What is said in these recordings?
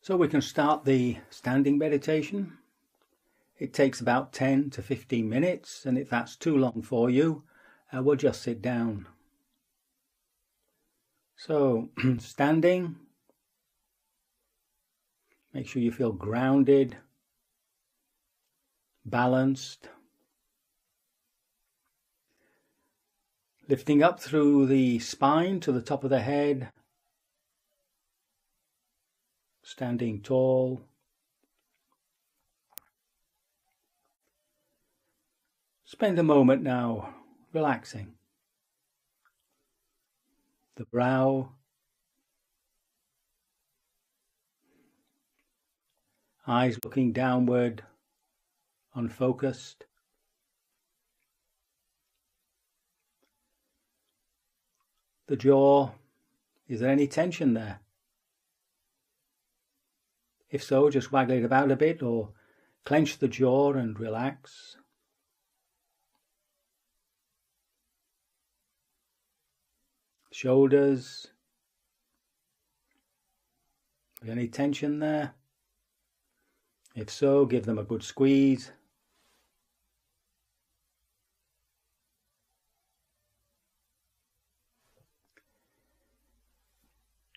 So we can start the standing meditation. It takes about 10 to 15 minutes, and if that's too long for you, we'll just sit down. So standing, make sure you feel grounded, balanced, lifting up through the spine to the top of the head, standing tall. Spend a moment now relaxing the brow, eyes looking downward, unfocused. The jaw, is there any tension there? If so, just waggle it about a bit or clench the jaw and relax. Shoulders, any tension there? If so, give them a good squeeze.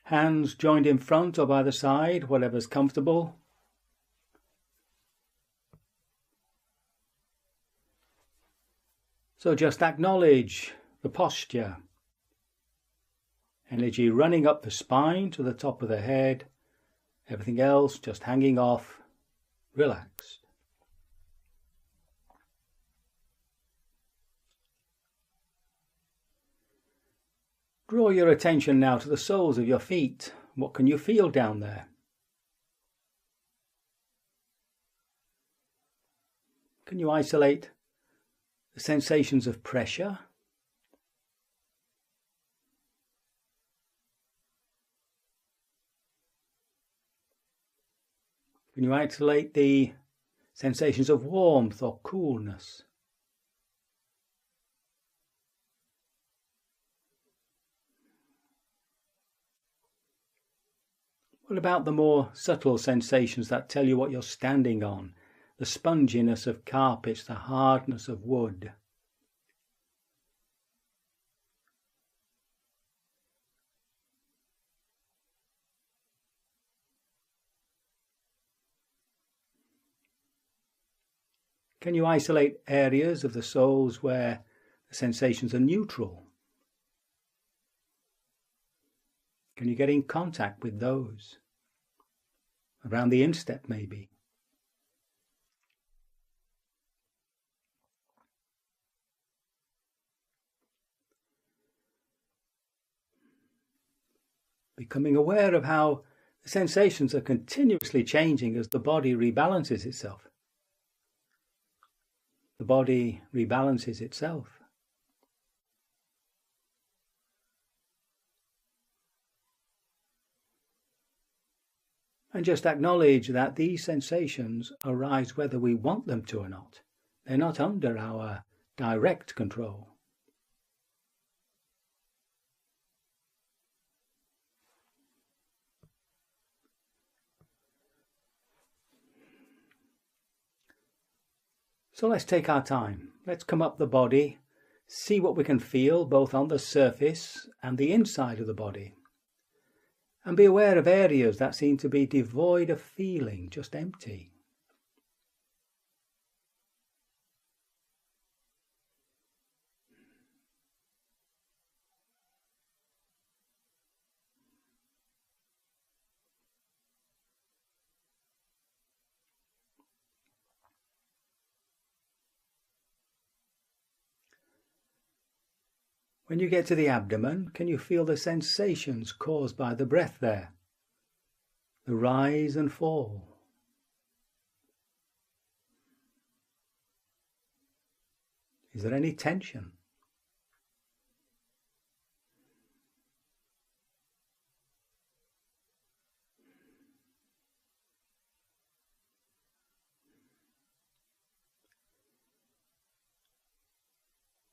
Hands joined in front or by the side, whatever's comfortable. So just acknowledge the posture. Energy running up the spine to the top of the head. Everything else just hanging off, relaxed. Draw your attention now to the soles of your feet. What can you feel down there? Can you isolate the sensations of pressure? Can you isolate the sensations of warmth or coolness? What about the more subtle sensations that tell you what you're standing on? The sponginess of carpets, the hardness of wood. Can you isolate areas of the soles where the sensations are neutral? Can you get in contact with those? Around the instep maybe. Becoming aware of how the sensations are continuously changing as the body rebalances itself. The body rebalances itself. And just acknowledge that these sensations arise whether we want them to or not. They're not under our direct control. So let's take our time. Let's come up the body, see what we can feel both on the surface and the inside of the body. And be aware of areas that seem to be devoid of feeling, just empty. When you get to the abdomen, can you feel the sensations caused by the breath there? The rise and fall. Is there any tension?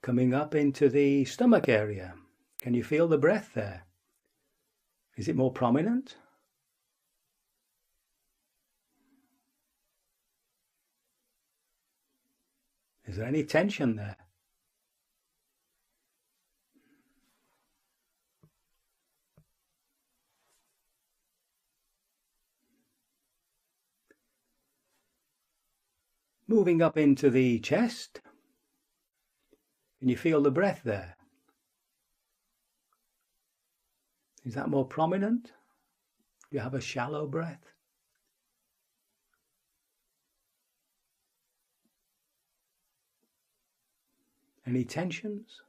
Coming up into the stomach area, can you feel the breath there? Is it more prominent? Is there any tension there? Moving up into the chest, can you feel the breath there? Is that more prominent? Do you have a shallow breath? Any tensions?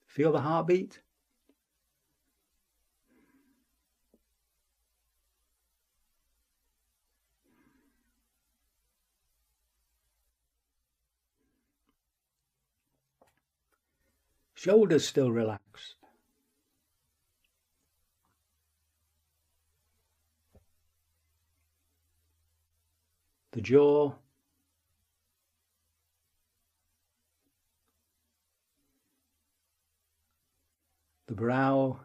Feel the heartbeat? Shoulders still relaxed. The jaw. The brow.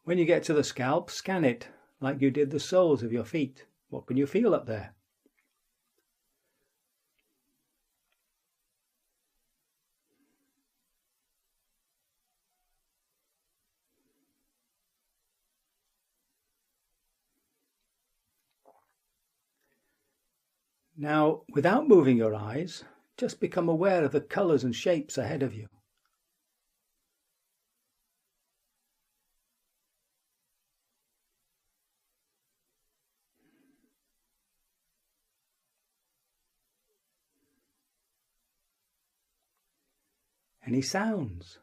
When you get to the scalp, scan it like you did the soles of your feet. What can you feel up there? Now, without moving your eyes, just become aware of the colours and shapes ahead of you. Any sounds?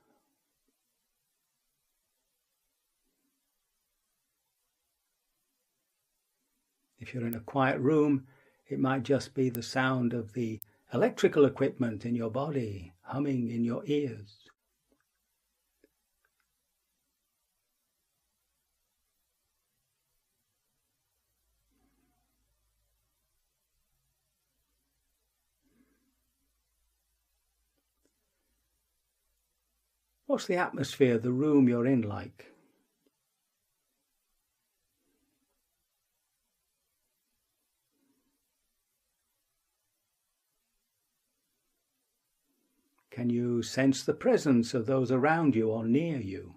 If you're in a quiet room, it might just be the sound of the electrical equipment in your body humming in your ears. What's the atmosphere of the room you're in like? Can you sense the presence of those around you or near you?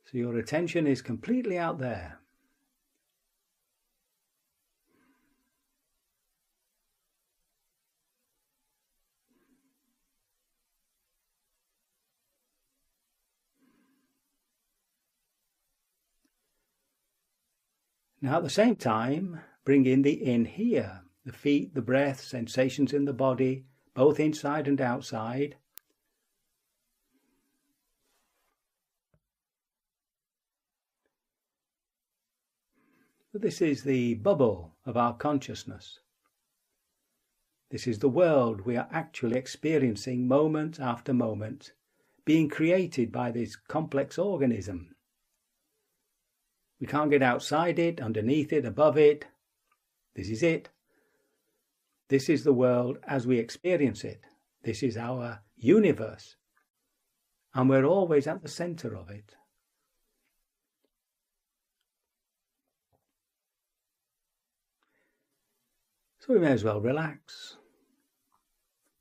So your attention is completely out there. Now at the same time, bring in the in here, the feet, the breath, sensations in the body, both inside and outside. This is the bubble of our consciousness. This is the world we are actually experiencing moment after moment, being created by this complex organism. We can't get outside it, underneath it, above it. This is it. This is the world as we experience it. This is our universe. And we're always at the center of it. So we may as well relax.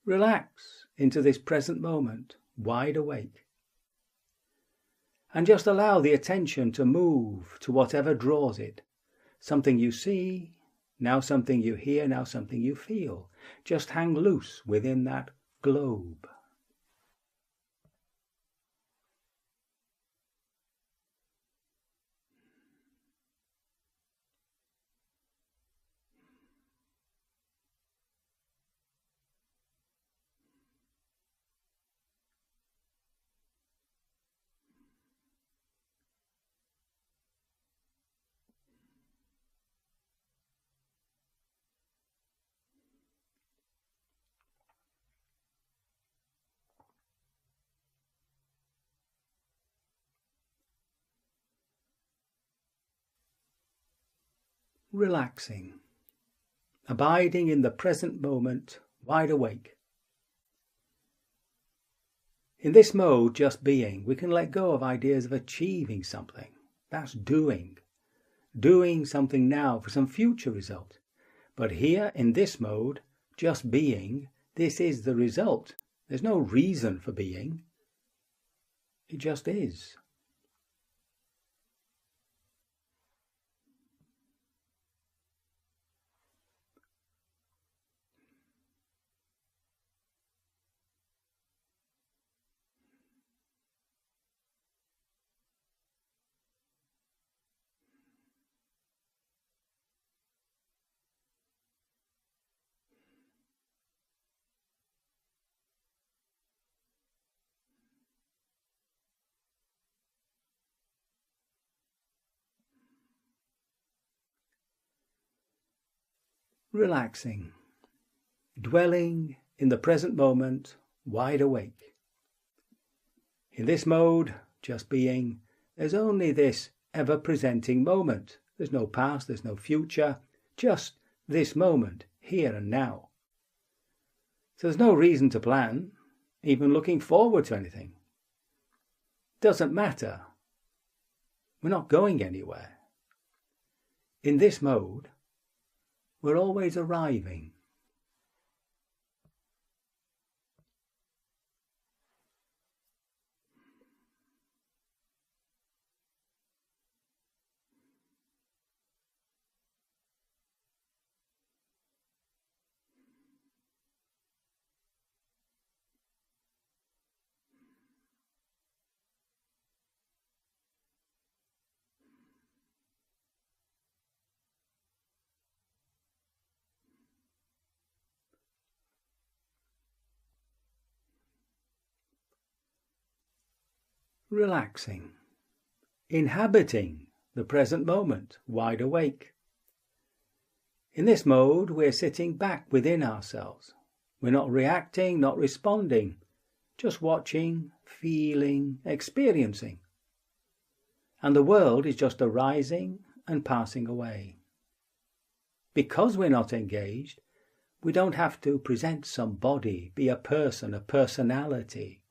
Relax into this present moment, wide awake. And just allow the attention to move to whatever draws it. Something you see, now something you hear, now something you feel. Just hang loose within that globe. Relaxing. Abiding in the present moment, wide awake. In this mode, just being, we can let go of ideas of achieving something. That's doing. Doing something now for some future result. But here, in this mode, just being, this is the result. There's no reason for being. It just is. Relaxing. Dwelling in the present moment, wide awake. In this mode, just being, there's only this ever-presenting moment. There's no past, there's no future, just this moment, here and now. So there's no reason to plan, even looking forward to anything. Doesn't matter. We're not going anywhere. In this mode, we're always arriving. Relaxing. Inhabiting the present moment, wide awake. In this mode, we're sitting back within ourselves. We're not reacting, not responding, just watching, feeling, experiencing. And the world is just arising and passing away. Because we're not engaged, we don't have to present some body, be a person, a personality.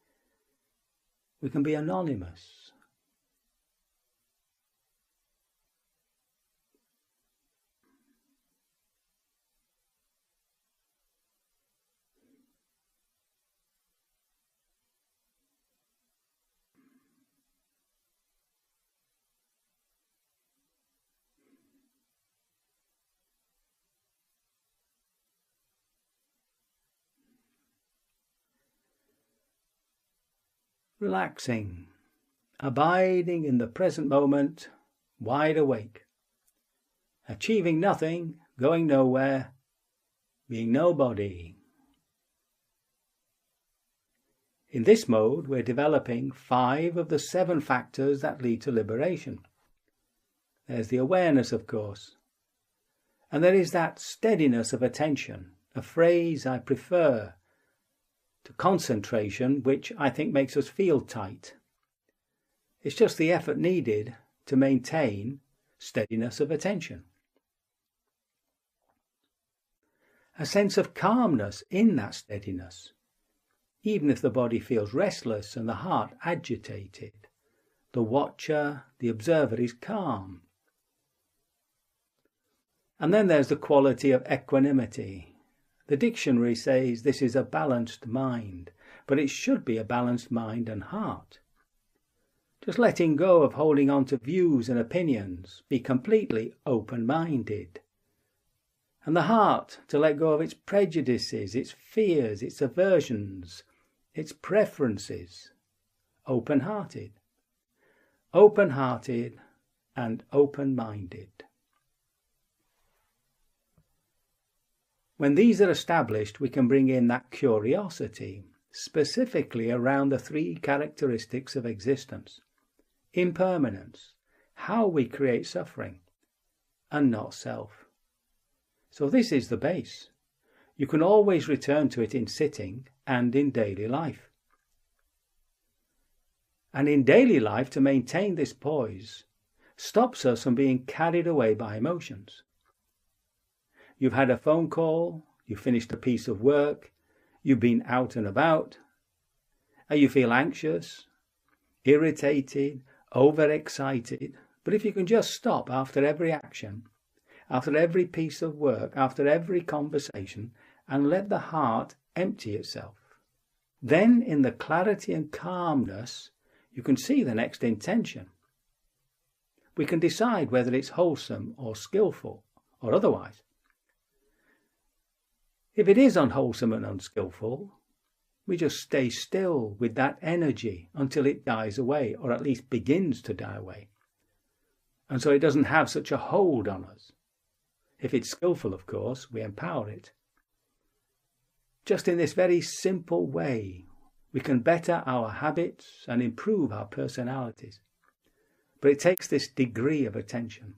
We can be anonymous. Relaxing, abiding in the present moment, wide awake, achieving nothing, going nowhere, being nobody. In this mode, we're developing 5 of the 7 factors that lead to liberation. There's the awareness, of course, and there is that steadiness of attention, a phrase I prefer to concentration, which I think makes us feel tight. It's just the effort needed to maintain steadiness of attention. A sense of calmness in that steadiness, even if the body feels restless and the heart agitated. The watcher, the observer is calm. And then there's the quality of equanimity. The dictionary says this is a balanced mind, but it should be a balanced mind and heart. Just letting go of holding on to views and opinions, be completely open-minded. And the heart to let go of its prejudices, its fears, its aversions, its preferences. Open-hearted. Open-hearted and open-minded. When these are established, we can bring in that curiosity, specifically around the 3 characteristics of existence. Impermanence, how we create suffering, and not self. So this is the base. You can always return to it in sitting and in daily life. And in daily life, to maintain this poise, stops us from being carried away by emotions. You've had a phone call, you finished a piece of work, you've been out and about, and you feel anxious, irritated, overexcited. But if you can just stop after every action, after every piece of work, after every conversation, and let the heart empty itself, then in the clarity and calmness, you can see the next intention. We can decide whether it's wholesome or skillful or otherwise. If it is unwholesome and unskillful, we just stay still with that energy until it dies away, or at least begins to die away. And so it doesn't have such a hold on us. If it's skillful, of course, we empower it. Just in this very simple way, we can better our habits and improve our personalities. But it takes this degree of attention.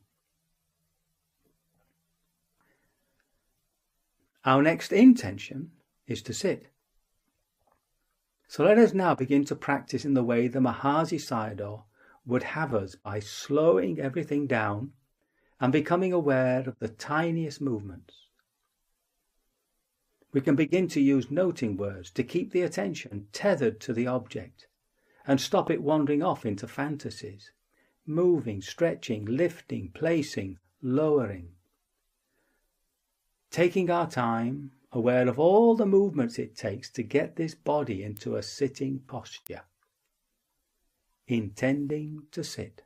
Our next intention is to sit. So let us now begin to practice in the way the Mahasi Sayadaw would have us, by slowing everything down and becoming aware of the tiniest movements. We can begin to use noting words to keep the attention tethered to the object and stop it wandering off into fantasies, moving, stretching, lifting, placing, lowering. Taking our time, aware of all the movements it takes to get this body into a sitting posture. Intending to sit.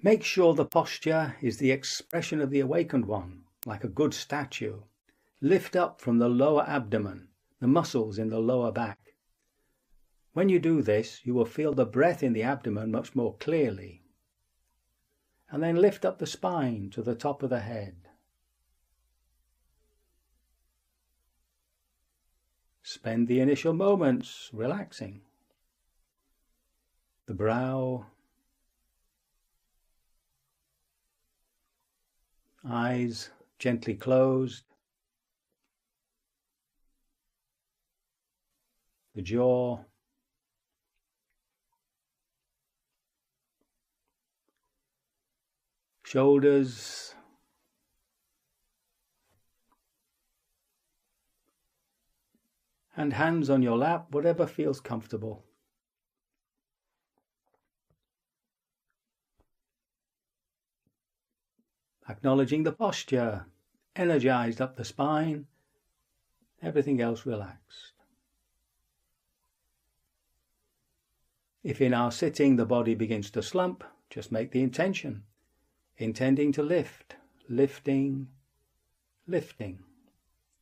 Make sure the posture is the expression of the awakened one, like a good statue. Lift up from the lower abdomen, the muscles in the lower back. When you do this, you will feel the breath in the abdomen much more clearly. And then lift up the spine to the top of the head. Spend the initial moments relaxing. The brow, eyes gently closed, the jaw, shoulders, and hands on your lap, whatever feels comfortable. Acknowledging the posture, energized up the spine, everything else relaxed. If in our sitting the body begins to slump, just make the intention, intending to lift, lifting, lifting.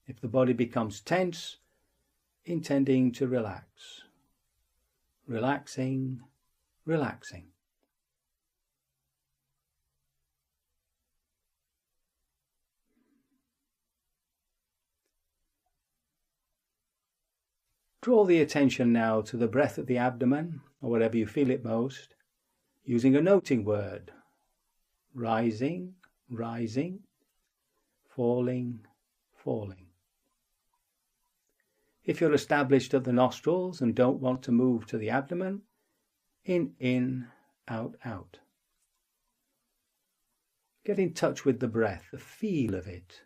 If the body becomes tense, intending to relax, relaxing, relaxing. Draw the attention now to the breath of the abdomen, or wherever you feel it most, using a noting word. Rising, rising, falling, falling. If you're established at the nostrils and don't want to move to the abdomen, in, out, out. Get in touch with the breath, the feel of it.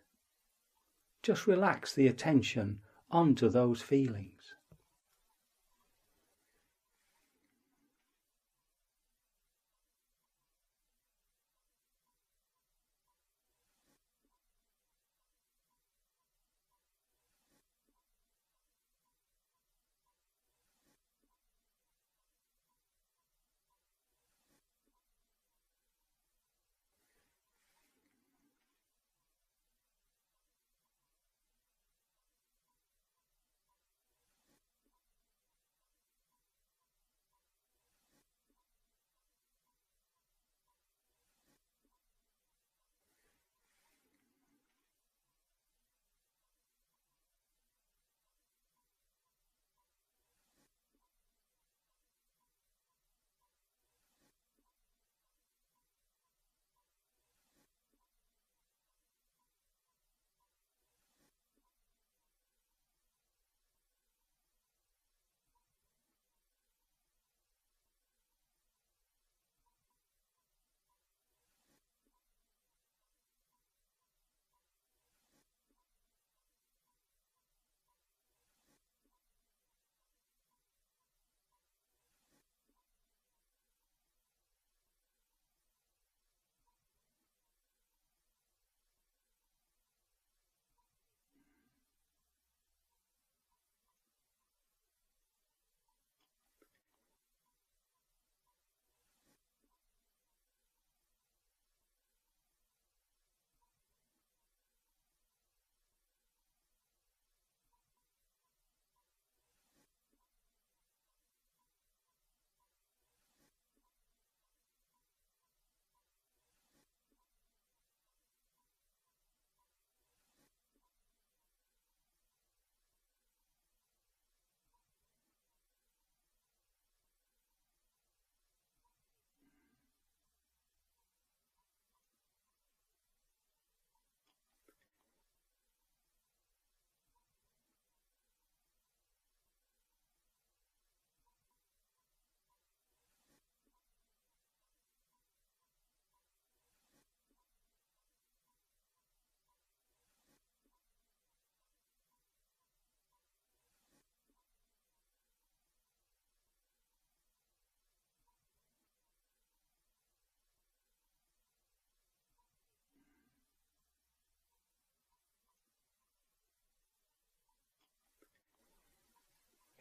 Just relax the attention onto those feelings.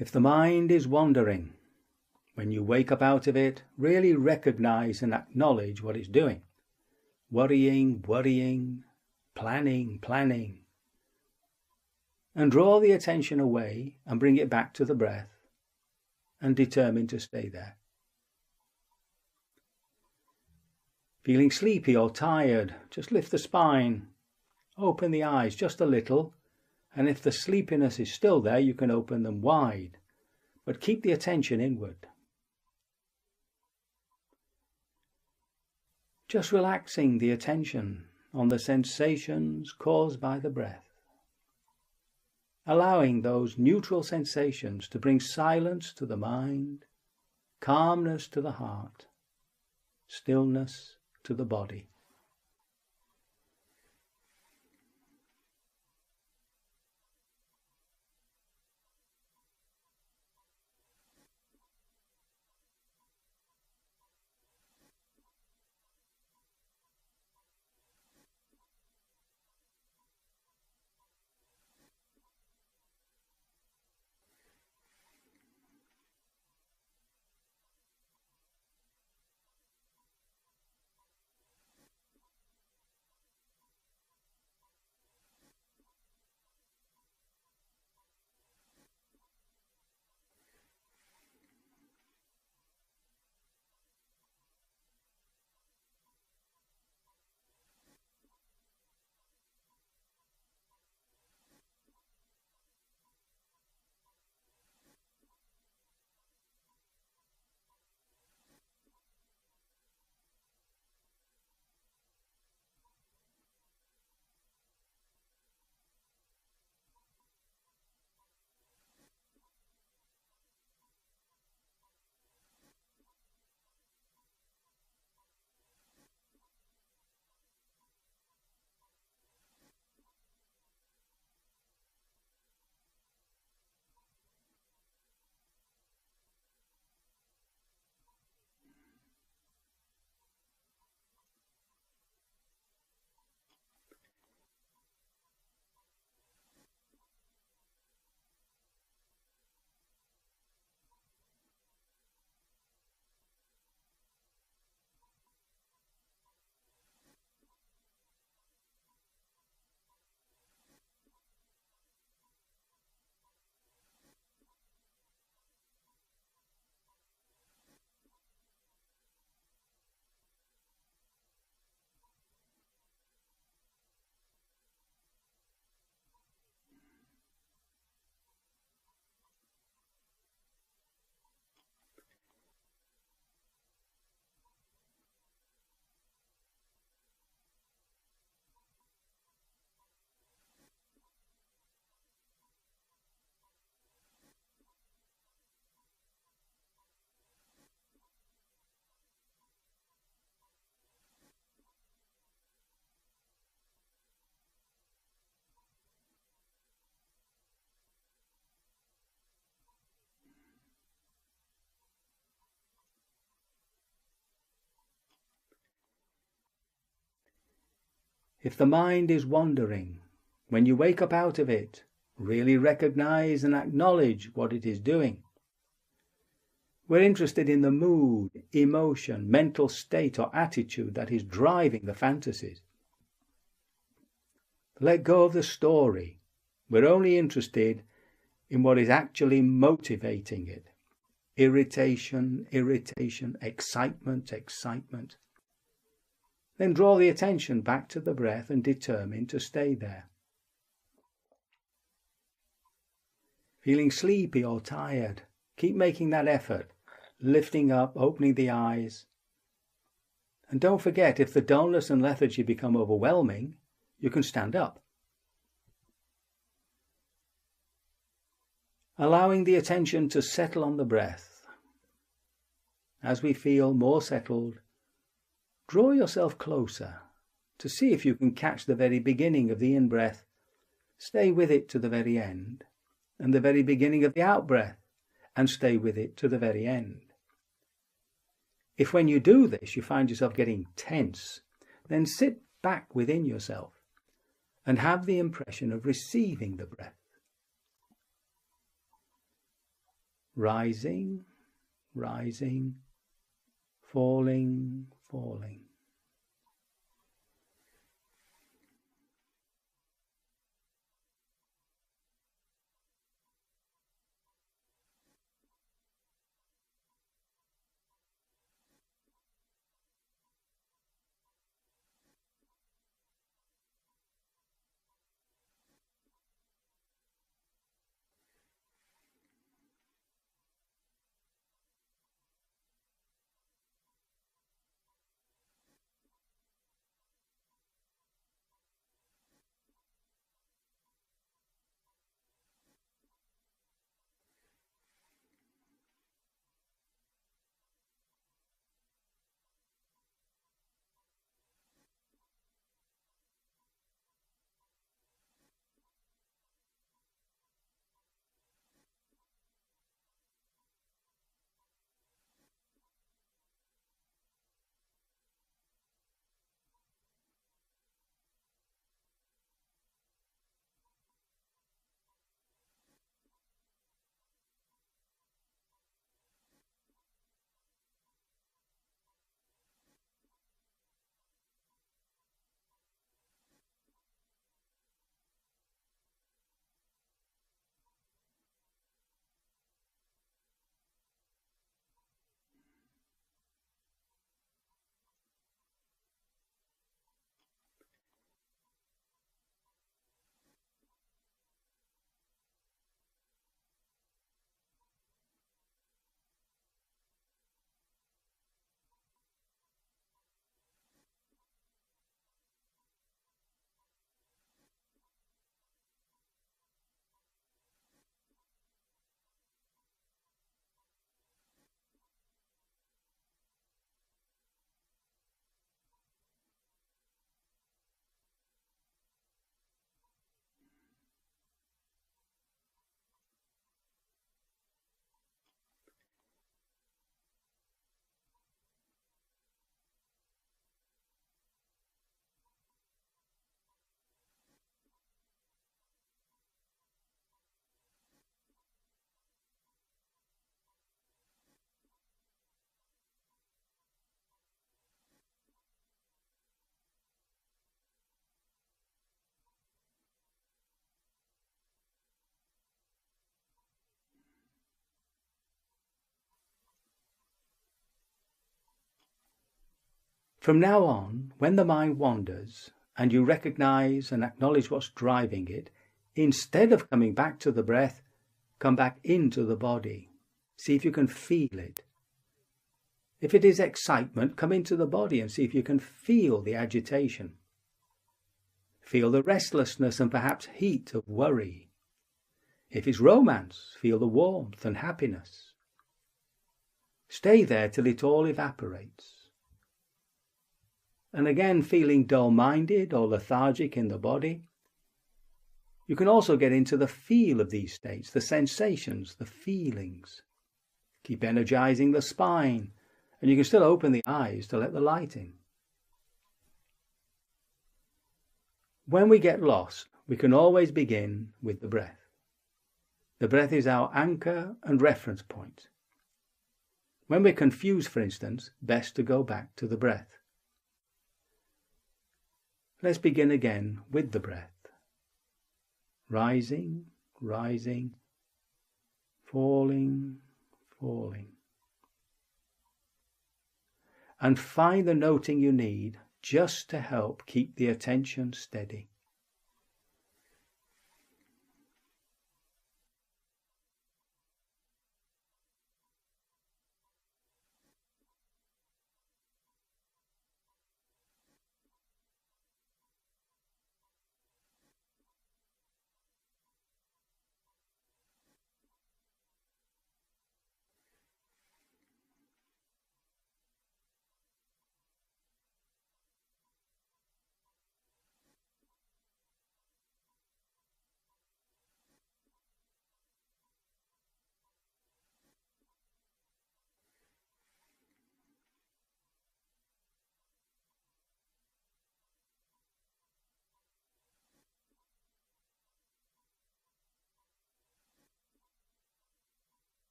If the mind is wandering, when you wake up out of it, really recognize and acknowledge what it's doing. Worrying, planning. And draw the attention away and bring it back to the breath and determine to stay there. Feeling sleepy or tired, just lift the spine, open the eyes just a little, and if the sleepiness is still there, you can open them wide, but keep the attention inward. Just relaxing the attention on the sensations caused by the breath. Allowing those neutral sensations to bring silence to the mind, calmness to the heart, stillness to the body. If the mind is wandering, when you wake up out of it, really recognize and acknowledge what it is doing. We're interested in the mood, emotion, mental state or attitude that is driving the fantasies. Let go of the story. We're only interested in what is actually motivating it. Irritation, excitement. Then draw the attention back to the breath and determine to stay there. Feeling sleepy or tired, keep making that effort, lifting up, opening the eyes. And don't forget, if the dullness and lethargy become overwhelming, you can stand up. Allowing the attention to settle on the breath. As we feel more settled, draw yourself closer to see if you can catch the very beginning of the in-breath. Stay with it to the very end, and the very beginning of the out-breath, and stay with it to the very end. If when you do this you find yourself getting tense, then sit back within yourself and have the impression of receiving the breath. rising, rising, falling, falling. From now on, when the mind wanders and you recognize and acknowledge what's driving it, instead of coming back to the breath, come back into the body. See if you can feel it. If it is excitement, come into the body and see if you can feel the agitation. Feel the restlessness and perhaps heat of worry. If it's romance, feel the warmth and happiness. Stay there till it all evaporates. And again, feeling dull-minded or lethargic in the body, you can also get into the feel of these states, the sensations, the feelings. Keep energizing the spine, and you can still open the eyes to let the light in. When we get lost, we can always begin with the breath. The breath is our anchor and reference point. When we're confused, for instance, best to go back to the breath. Let's begin again with the breath. Rising, rising, falling, falling. And find the noting you need just to help keep the attention steady.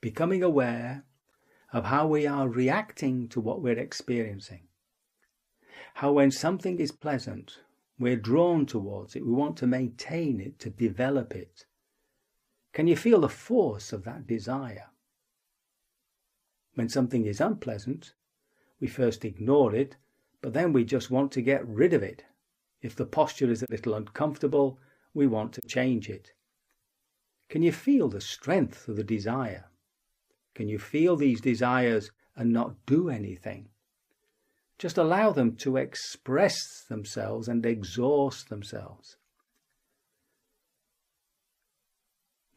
becoming aware of how we are reacting to what we're experiencing. How when something is pleasant, we're drawn towards it, we want to maintain it, to develop it. Can you feel the force of that desire? When something is unpleasant, we first ignore it, but then we just want to get rid of it. If the posture is a little uncomfortable, we want to change it. Can you feel the strength of the desire? Can you feel these desires and not do anything? Just allow them to express themselves and exhaust themselves.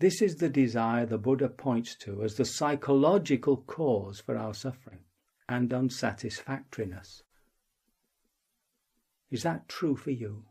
This is the desire the Buddha points to as the psychological cause for our suffering and unsatisfactoriness. Is that true for you?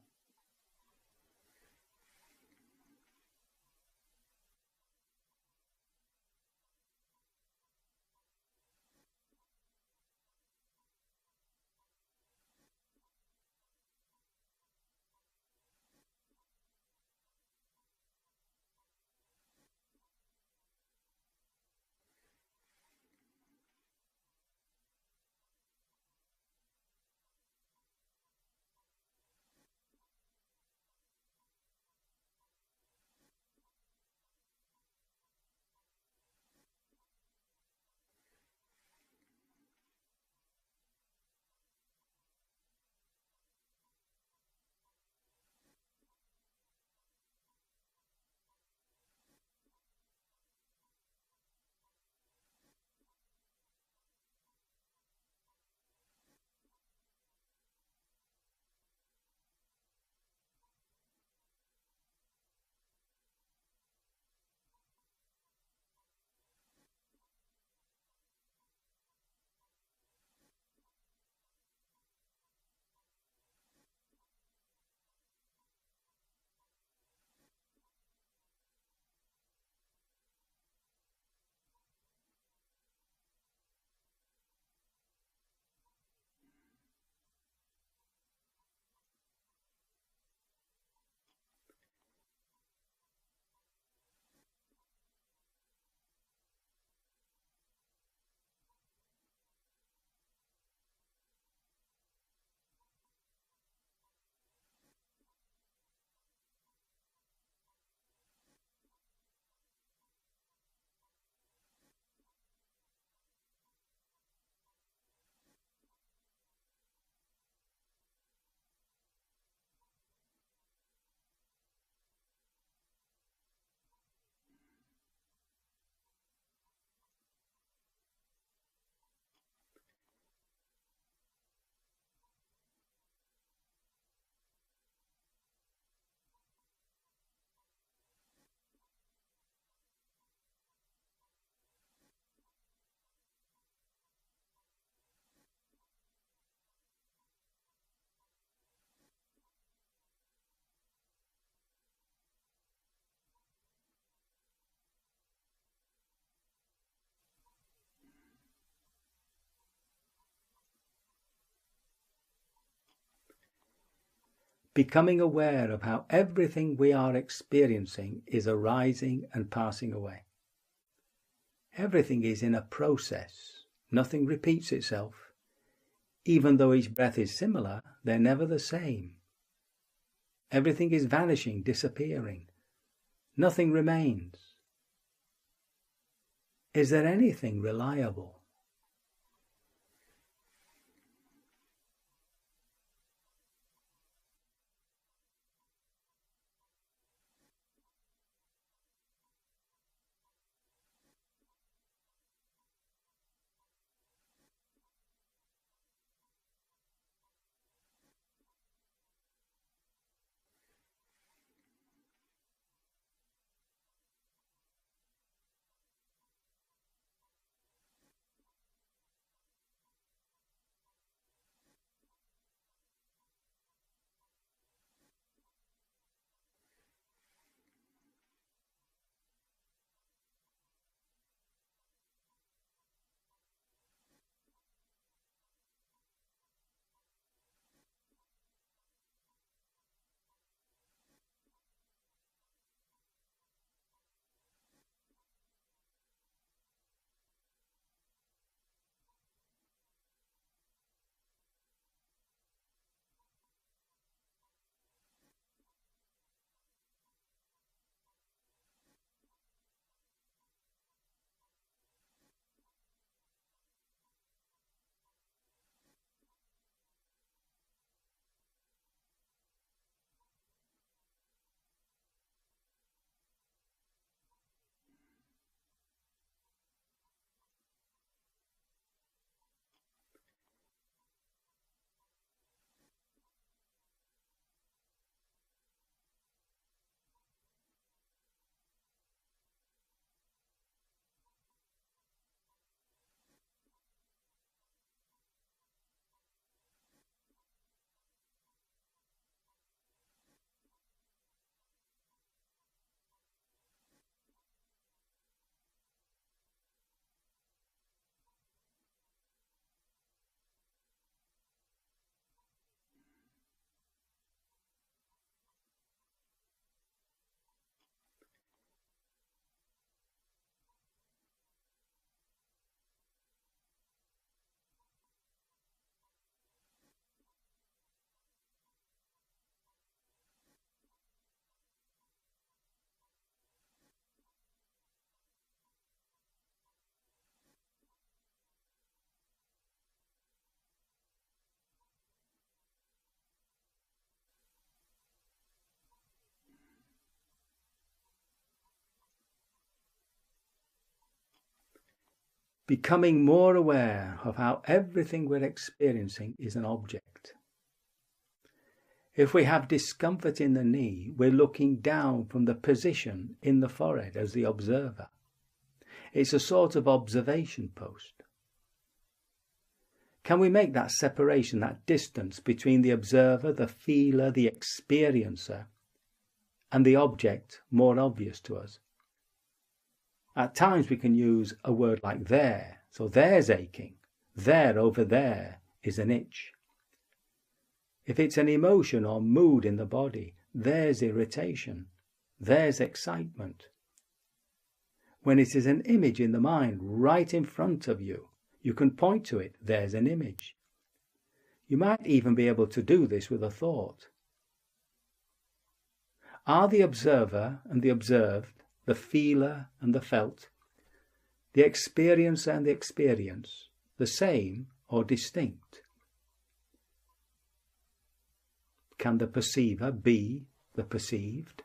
Becoming aware of how everything we are experiencing is arising and passing away. Everything is in a process. Nothing repeats itself. Even though each breath is similar, they're never the same. Everything is vanishing, disappearing. Nothing remains. Is there anything reliable? becoming more aware of how everything we're experiencing is an object. If we have discomfort in the knee, we're looking down from the position in the forehead as the observer. It's a sort of observation post. Can we make that separation, that distance between the observer, the feeler, the experiencer, and the object more obvious to us? At times we can use a word like there. So there's aching. There, over there, is an itch. If it's an emotion or mood in the body, there's irritation. There's excitement. When it is an image in the mind right in front of you, you can point to it. There's an image. You might even be able to do this with a thought. Are the observer and the observed, the feeler and the felt, the experiencer and the experience, the same or distinct? Can the perceiver be the perceived?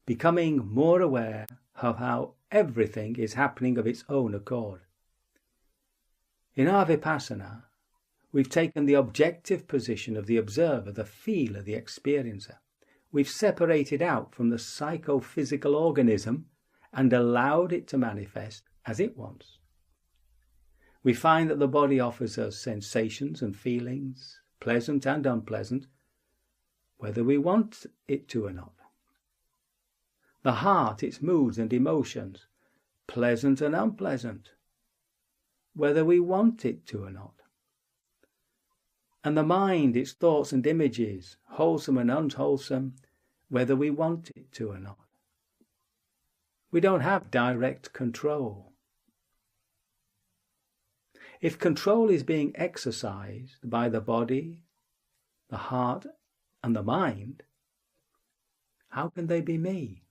Becoming more aware of how everything is happening of its own accord. In our Vipassana, we've taken the objective position of the observer, the feeler, the experiencer. We've separated out from the psychophysical organism and allowed it to manifest as it wants. We find that the body offers us sensations and feelings, pleasant and unpleasant, whether we want it to or not. The heart, its moods and emotions, pleasant and unpleasant, whether we want it to or not. And the mind, its thoughts and images, wholesome and unwholesome, whether we want it to or not. We don't have direct control. If control is being exercised by the body, the heart, and the mind, how can they be me?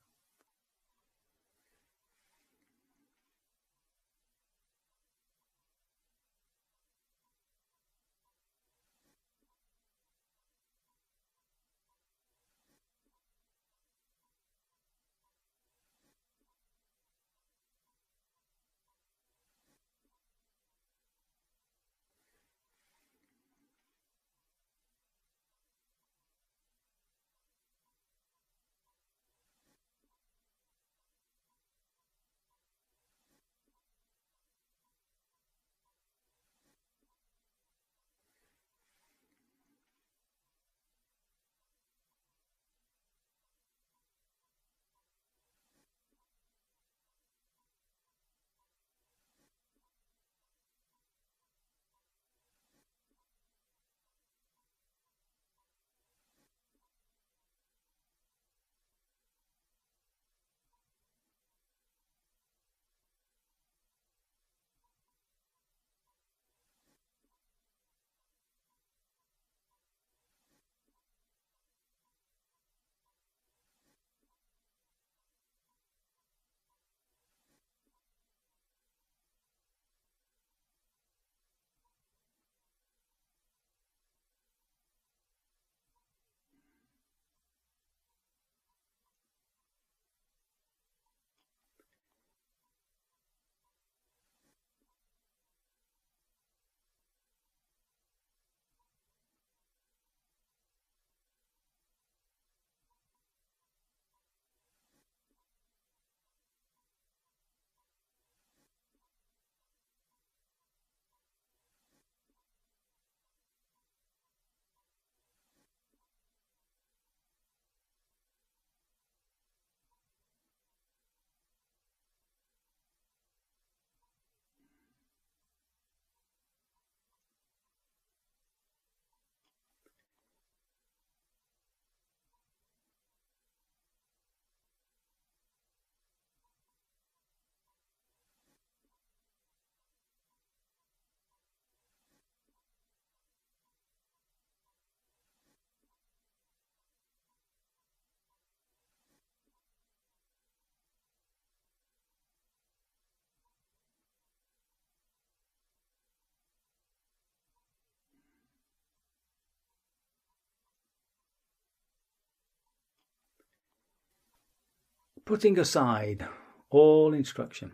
Putting aside all instruction,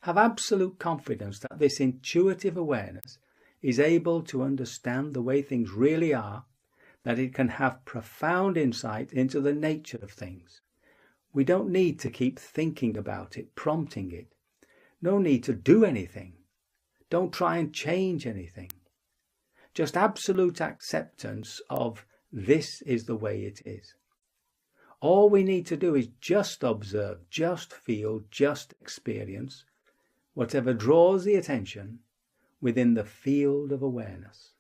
have absolute confidence that this intuitive awareness is able to understand the way things really are, that it can have profound insight into the nature of things. We don't need to keep thinking about it, prompting it. No need to do anything. Don't try and change anything. Just absolute acceptance of this is the way it is. All we need to do is just observe, just feel, just experience whatever draws the attention within the field of awareness.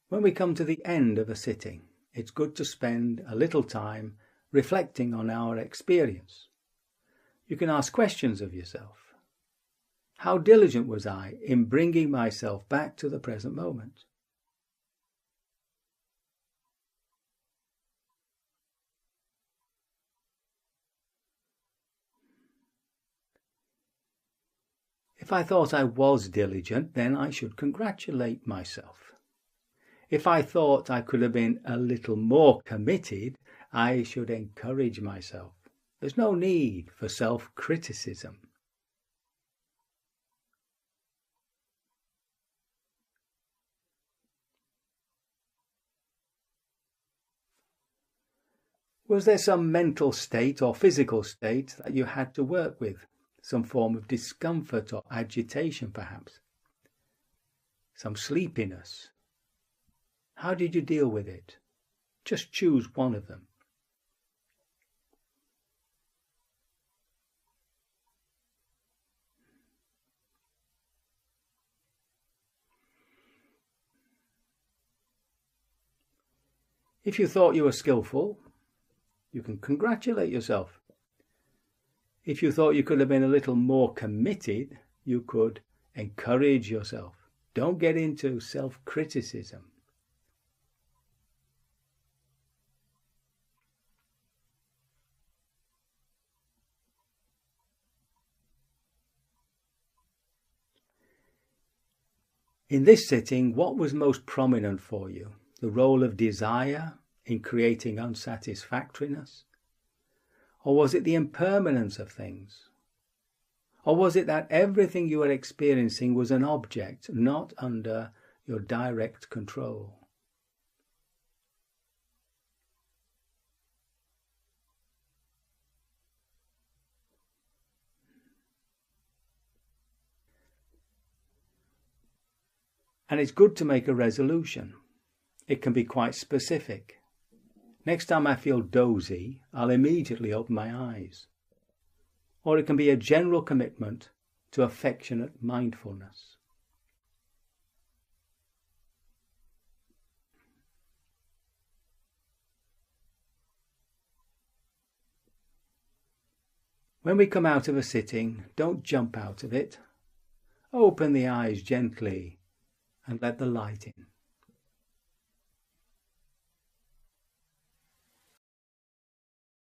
When we come to the end of a sitting, it's good to spend a little time reflecting on our experience. You can ask questions of yourself. How diligent was I in bringing myself back to the present moment? If I thought I was diligent, then I should congratulate myself. If I thought I could have been a little more committed, I should encourage myself. There's no need for self-criticism. Was there some mental state or physical state that you had to work with? Some form of discomfort or agitation, perhaps? Some sleepiness? How did you deal with it? Just choose one of them. If you thought you were skillful, you can congratulate yourself. If you thought you could have been a little more committed, you could encourage yourself. Don't get into self-criticism. In this sitting, what was most prominent for you? The role of desire in creating unsatisfactoriness? Or was it the impermanence of things? Or was it that everything you were experiencing was an object not under your direct control? And it's good to make a resolution. It can be quite specific. Next time I feel dozy, I'll immediately open my eyes. Or it can be a general commitment to affectionate mindfulness. When we come out of a sitting, don't jump out of it. Open the eyes gently and let the light in.